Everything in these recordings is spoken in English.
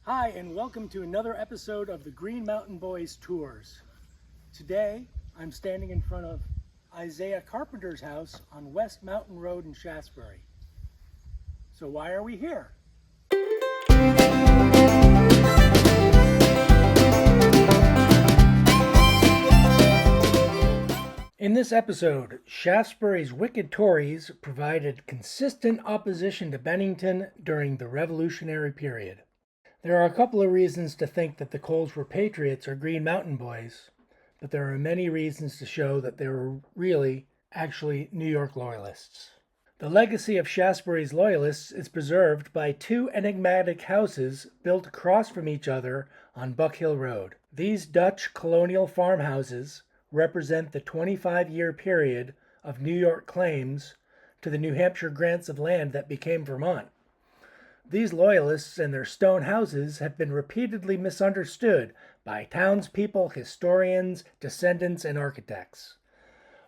Hi, and welcome to another episode of the Green Mountain Boys Tours. Today, I'm standing in front of Isaiah Carpenter's house on West Mountain Road in Shaftsbury. So why are we here? In this episode, Shaftesbury's wicked Tories provided consistent opposition to Bennington during the Revolutionary period. There are a couple of reasons to think that the Coles were patriots or Green Mountain Boys, but there are many reasons to show that they were really, actually, New York Loyalists. The legacy of Shaftesbury's Loyalists is preserved by two enigmatic houses built across from each other on Buck Hill Road. These Dutch colonial farmhouses represent the 25-year period of New York claims to the New Hampshire grants of land that became Vermont. These Loyalists and their stone houses have been repeatedly misunderstood by townspeople, historians, descendants, and architects.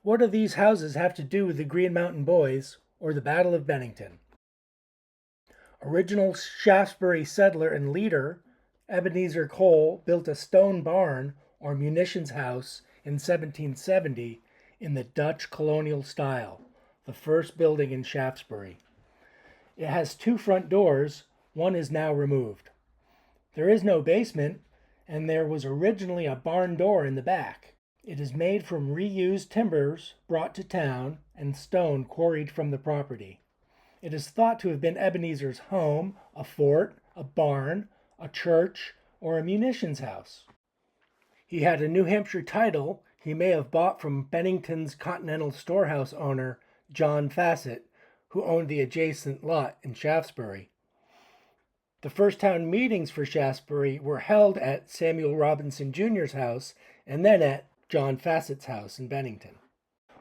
What do these houses have to do with the Green Mountain Boys or the Battle of Bennington? Original Shaftesbury settler and leader Ebenezer Cole built a stone barn or munitions house in 1770 in the Dutch colonial style, the first building in Shaftsbury. It has two front doors, one is now removed. There is no basement, and there was originally a barn door in the back. It is made from reused timbers brought to town and stone quarried from the property. It is thought to have been Ebenezer's home, a fort, a barn, a church, or a munitions house. He had a New Hampshire title he may have bought from Bennington's Continental Storehouse owner, John Fassett, who owned the adjacent lot in Shaftsbury. The first town meetings for Shaftsbury were held at Samuel Robinson Jr.'s house and then at John Fassett's house in Bennington.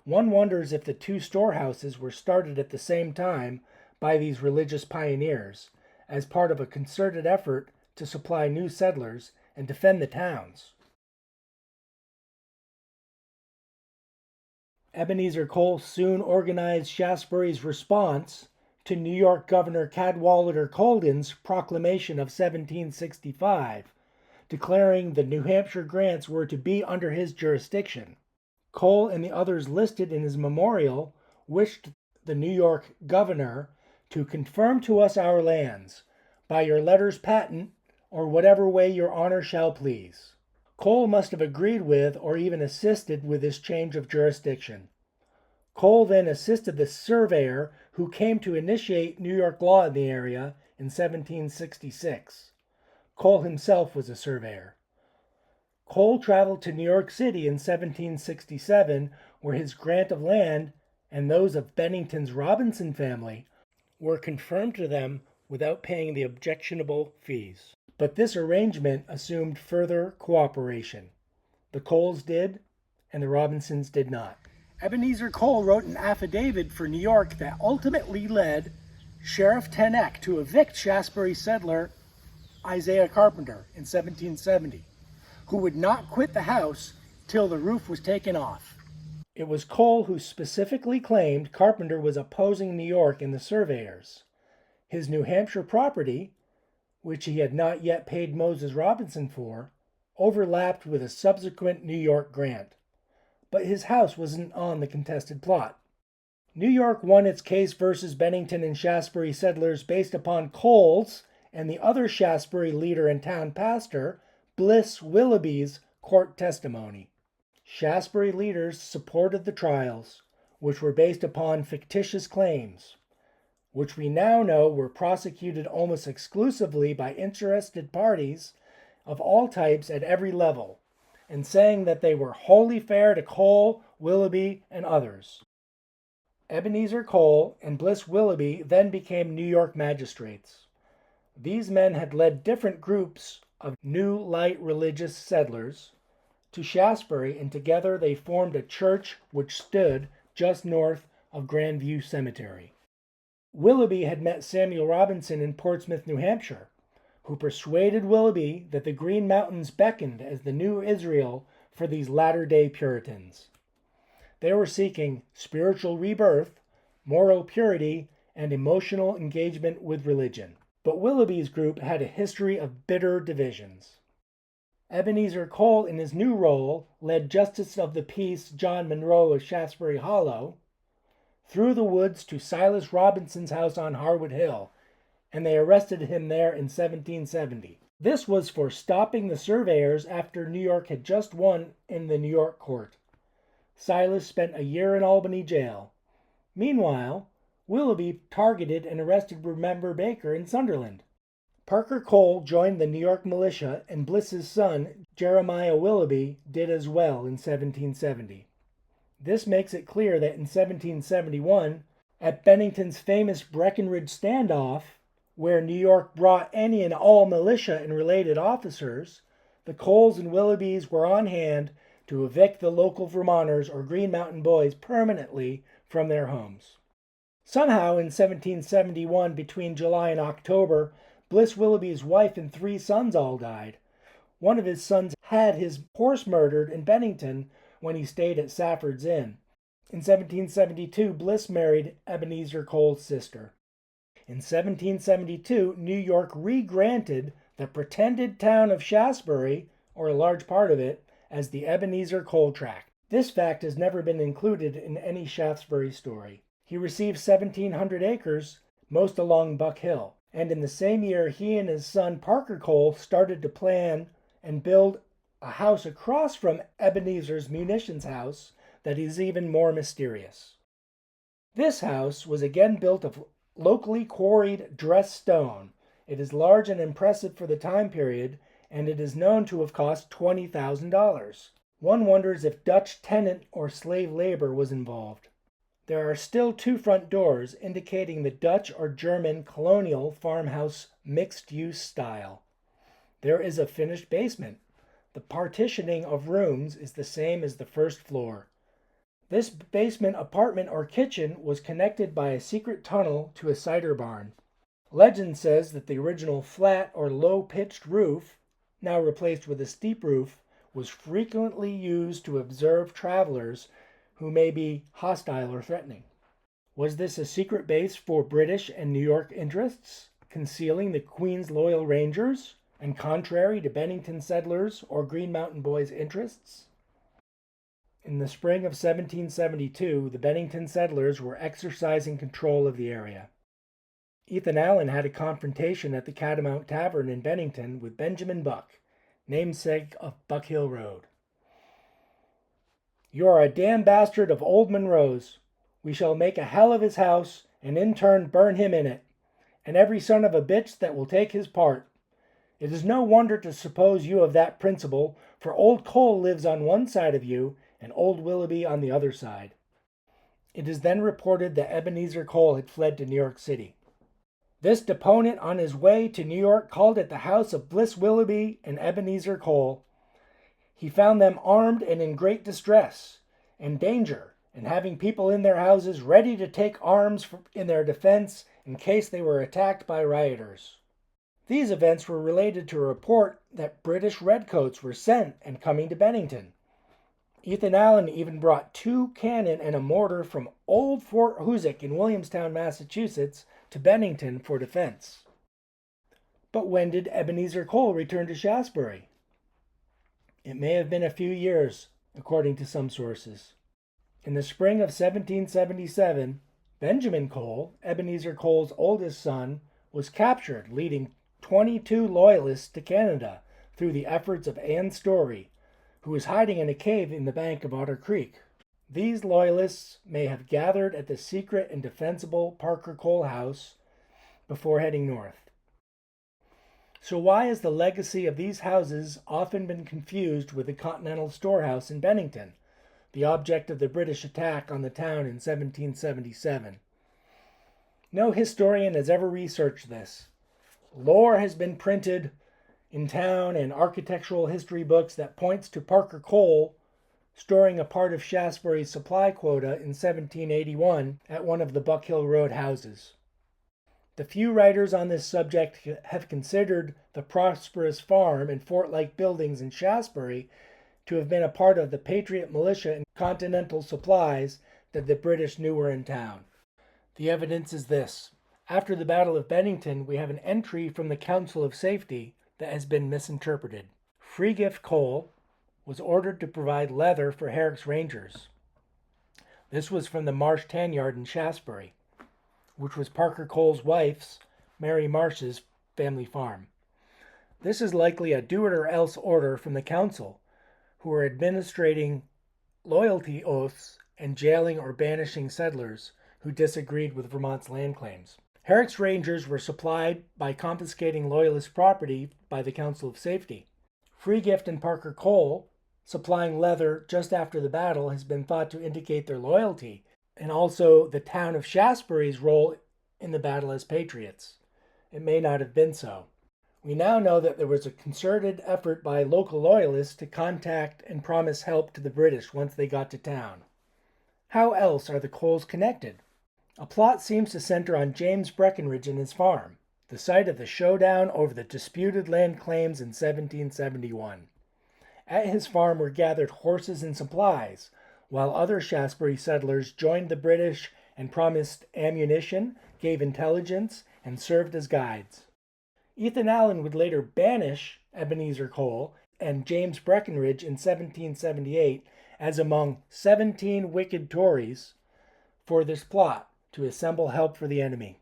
One wonders if the two storehouses were started at the same time by these religious pioneers as part of a concerted effort to supply new settlers and defend the towns. Ebenezer Cole soon organized Shaftesbury's response to New York Governor Cadwallader Colden's proclamation of 1765, declaring the New Hampshire grants were to be under his jurisdiction. Cole and the others listed in his memorial wished the New York governor to confirm to us our lands by your letters patent or whatever way your honor shall please. Cole must have agreed with or even assisted with this change of jurisdiction. Cole then assisted the surveyor who came to initiate New York law in the area in 1766. Cole himself was a surveyor. Cole traveled to New York City in 1767, where his grant of land and those of Bennington's Robinson family were confirmed to them without paying the objectionable fees. But this arrangement assumed further cooperation. The Coles did, and the Robinsons did not. Ebenezer Cole wrote an affidavit for New York that ultimately led Sheriff Tenek to evict Shaftesbury settler Isaiah Carpenter in 1770, who would not quit the house till the roof was taken off. It was Cole who specifically claimed Carpenter was opposing New York in the surveyors. His New Hampshire property, which he had not yet paid Moses Robinson for, overlapped with a subsequent New York grant. But his house wasn't on the contested plot. New York won its case versus Bennington and Shaftesbury settlers based upon Cole's and the other Shaftesbury leader and town pastor, Bliss Willoughby's, court testimony. Shaftesbury leaders supported the trials, which were based upon fictitious claims, which we now know were prosecuted almost exclusively by interested parties of all types at every level, and saying that they were wholly fair to Cole, Willoughby, and others. Ebenezer Cole and Bliss Willoughby then became New York magistrates. These men had led different groups of new light religious settlers to Shaftesbury, and together they formed a church which stood just north of Grandview Cemetery. Willoughby had met Samuel Robinson in Portsmouth, New Hampshire, who persuaded Willoughby that the Green Mountains beckoned as the new Israel for these latter-day Puritans. They were seeking spiritual rebirth, moral purity, and emotional engagement with religion. but Willoughby's group had a history of bitter divisions. Ebenezer Cole, in his new role, led Justice of the Peace John Monroe of Shaftsbury Hollow through the woods to Silas Robinson's house on Harwood Hill, and they arrested him there in 1770. This was for stopping the surveyors after New York had just won in the New York court. Silas spent a year in Albany jail. Meanwhile, Willoughby targeted and arrested Remember Baker in Sunderland. Parker Cole joined the New York militia, and Bliss's son, Jeremiah Willoughby, did as well in 1770. This makes it clear that in 1771, at Bennington's famous Breckinridge standoff, where New York brought any and all militia and related officers, the Coles and Willoughbys were on hand to evict the local Vermonters or Green Mountain Boys permanently from their homes. Somehow in 1771, between July and October, Bliss Willoughby's wife and 3 sons all died. One of his sons had his horse murdered in Bennington when he stayed at Safford's Inn. In 1772, Bliss married Ebenezer Cole's sister. In 1772, New York re-granted the pretended town of Shaftsbury, or a large part of it, as the Ebenezer Cole Tract. This fact has never been included in any Shaftsbury story. He received 1,700 acres, most along Buck Hill, and in the same year he and his son Parker Cole started to plan and build a house across from Ebenezer's munitions house that is even more mysterious. This house was again built of locally quarried dressed stone. It is large and impressive for the time period, and it is known to have cost $20,000. One wonders if Dutch tenant or slave labor was involved. There are still 2 front doors indicating the Dutch or German colonial farmhouse mixed-use style. There is a finished basement. The partitioning of rooms is the same as the first floor. This basement apartment or kitchen was connected by a secret tunnel to a cider barn. Legend says that the original flat or low-pitched roof, now replaced with a steep roof, was frequently used to observe travelers who may be hostile or threatening. Was this a secret base for British and New York interests, concealing the Queen's Loyal Rangers, and contrary to Bennington settlers or Green Mountain Boys' interests? In the spring of 1772, the Bennington settlers were exercising control of the area. Ethan Allen had a confrontation at the Catamount Tavern in Bennington with Benjamin Buck, namesake of Buck Hill Road. "You are a damn bastard of old Monroe's. We shall make a hell of his house, and in turn burn him in it, and every son of a bitch that will take his part. It is no wonder to suppose you of that principle, for old Cole lives on one side of you, and old Willoughby on the other side." It is then reported that Ebenezer Cole had fled to New York City. This deponent on his way to New York called at the house of Bliss Willoughby and Ebenezer Cole. He found them armed and in great distress and danger, and having people in their houses ready to take arms in their defense in case they were attacked by rioters. These events were related to a report that British redcoats were sent and coming to Bennington. Ethan Allen even brought 2 cannon and a mortar from old Fort Hoosick in Williamstown, Massachusetts, to Bennington for defense. But when did Ebenezer Cole return to Shaftsbury? It may have been a few years, according to some sources. In the spring of 1777, Benjamin Cole, Ebenezer Cole's oldest son, was captured, leading 22 Loyalists to Canada through the efforts of Anne Story, who was hiding in a cave in the bank of Otter Creek. These Loyalists may have gathered at the secret and defensible Parker Cole house before heading north. So why has the legacy of these houses often been confused with the Continental Storehouse in Bennington, the object of the British attack on the town in 1777? No historian has ever researched this. Lore has been printed in town and architectural history books that points to Parker Cole storing a part of Shaftsbury's supply quota in 1781 at one of the Buck Hill Road houses. The few writers on this subject have considered the prosperous farm and fort-like buildings in Shaftsbury to have been a part of the Patriot militia and Continental supplies that the British knew were in town. The evidence is this. After the Battle of Bennington, we have an entry from the Council of Safety that has been misinterpreted. Freegift Cole was ordered to provide leather for Herrick's Rangers. This was from the Marsh Tan Yard in Shaftsbury, which was Parker Cole's wife's, Mary Marsh's, family farm. This is likely a do-it-or-else order from the council, who were administrating loyalty oaths and jailing or banishing settlers who disagreed with Vermont's land claims. Herrick's Rangers were supplied by confiscating Loyalist property by the Council of Safety. Freegift and Parker Cole supplying leather just after the battle has been thought to indicate their loyalty, and also the town of Shaftsbury's role in the battle as patriots. It may not have been so. We now know that there was a concerted effort by local loyalists to contact and promise help to the British once they got to town. How else are the Coles connected? A plot seems to center on James Breckinridge and his farm, the site of the showdown over the disputed land claims in 1771. At his farm were gathered horses and supplies, while other Shaftsbury settlers joined the British and promised ammunition, gave intelligence, and served as guides. Ethan Allen would later banish Ebenezer Cole and James Breckinridge in 1778 as among 17 wicked Tories for this plot to assemble help for the enemy.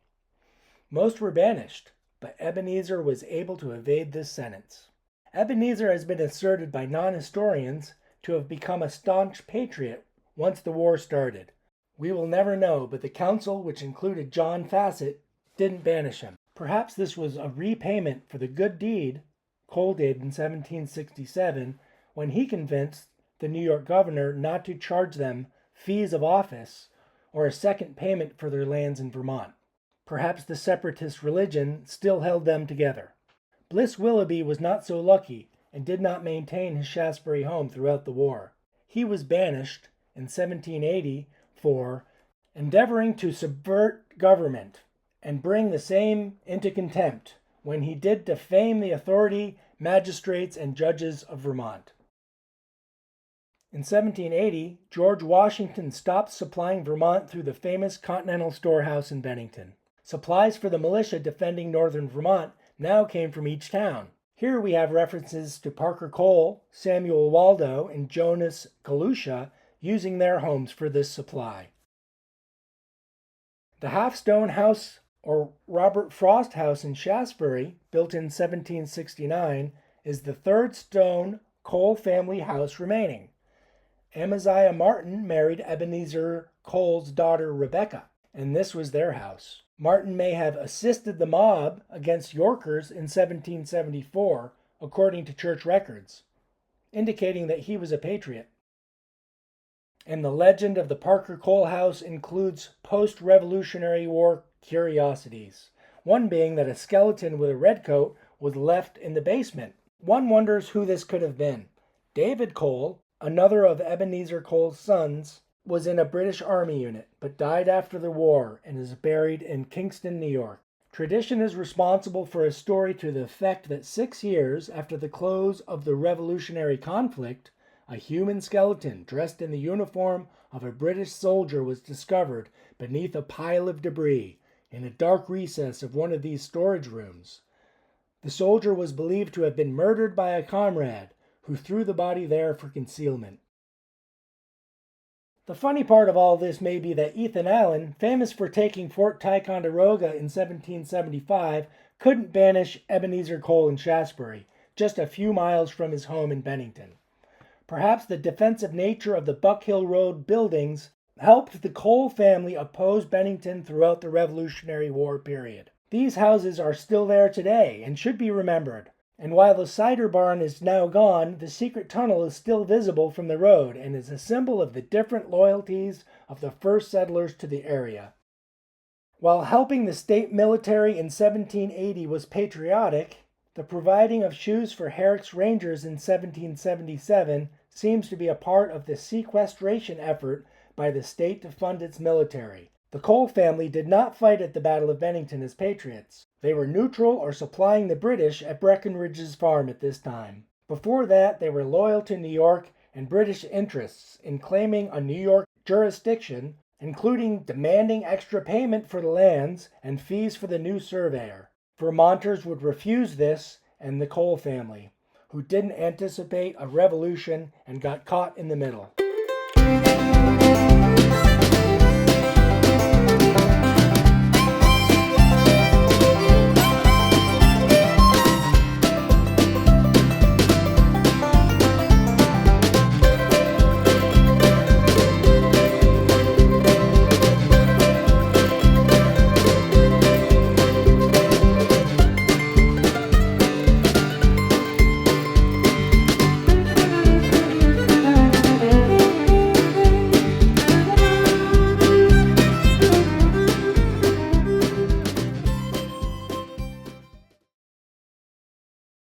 Most were banished, but Ebenezer was able to evade this sentence. Ebenezer has been asserted by non-historians to have become a staunch patriot once the war started. We will never know, but the council, which included John Fassett, didn't banish him. Perhaps this was a repayment for the good deed Cole did in 1767 when he convinced the New York governor not to charge them fees of office or a second payment for their lands in Vermont. Perhaps the separatist religion still held them together. Bliss Willoughby was not so lucky and did not maintain his Shaftsbury home throughout the war. He was banished in 1780 for endeavoring to subvert government and bring the same into contempt when he did defame the authority, magistrates, and judges of Vermont. In 1780, George Washington stopped supplying Vermont through the famous Continental Storehouse in Bennington. Supplies for the militia defending northern Vermont now came from each town. Here we have references to Parker Cole, Samuel Waldo, and Jonas Galusha using their homes for this supply. The half-stone house, or Robert Frost House in Shaftsbury, built in 1769, is the third stone Cole family house remaining. Amaziah Martin married Ebenezer Cole's daughter Rebecca, and this was their house. Martin may have assisted the mob against Yorkers in 1774, according to church records, indicating that he was a patriot. And the legend of the Parker Cole house includes post-Revolutionary War curiosities, one being that a skeleton with a red coat was left in the basement. One wonders who this could have been. David Cole, another of Ebenezer Cole's sons, was in a British Army unit, but died after the war and is buried in Kingston, New York. Tradition is responsible for a story to the effect that 6 years after the close of the Revolutionary conflict, a human skeleton dressed in the uniform of a British soldier was discovered beneath a pile of debris in a dark recess of one of these storage rooms. The soldier was believed to have been murdered by a comrade who threw the body there for concealment. The funny part of all this may be that Ethan Allen, famous for taking Fort Ticonderoga in 1775, couldn't banish Ebenezer Cole in Shaftsbury, just a few miles from his home in Bennington. Perhaps the defensive nature of the Buck Hill Road buildings helped the Cole family oppose Bennington throughout the Revolutionary War period. These houses are still there today and should be remembered. And while the cider barn is now gone, the secret tunnel is still visible from the road and is a symbol of the different loyalties of the first settlers to the area. While helping the state military in 1780 was patriotic, the providing of shoes for Herrick's Rangers in 1777 seems to be a part of the sequestration effort by the state to fund its military. The Cole family did not fight at the Battle of Bennington as patriots. They were neutral or supplying the British at Breckinridge's farm at this time. Before that, they were loyal to New York and British interests in claiming a New York jurisdiction including demanding extra payment for the lands and fees for the new surveyor. Vermonters would refuse this, and the Cole family, who didn't anticipate a revolution and got caught in the middle.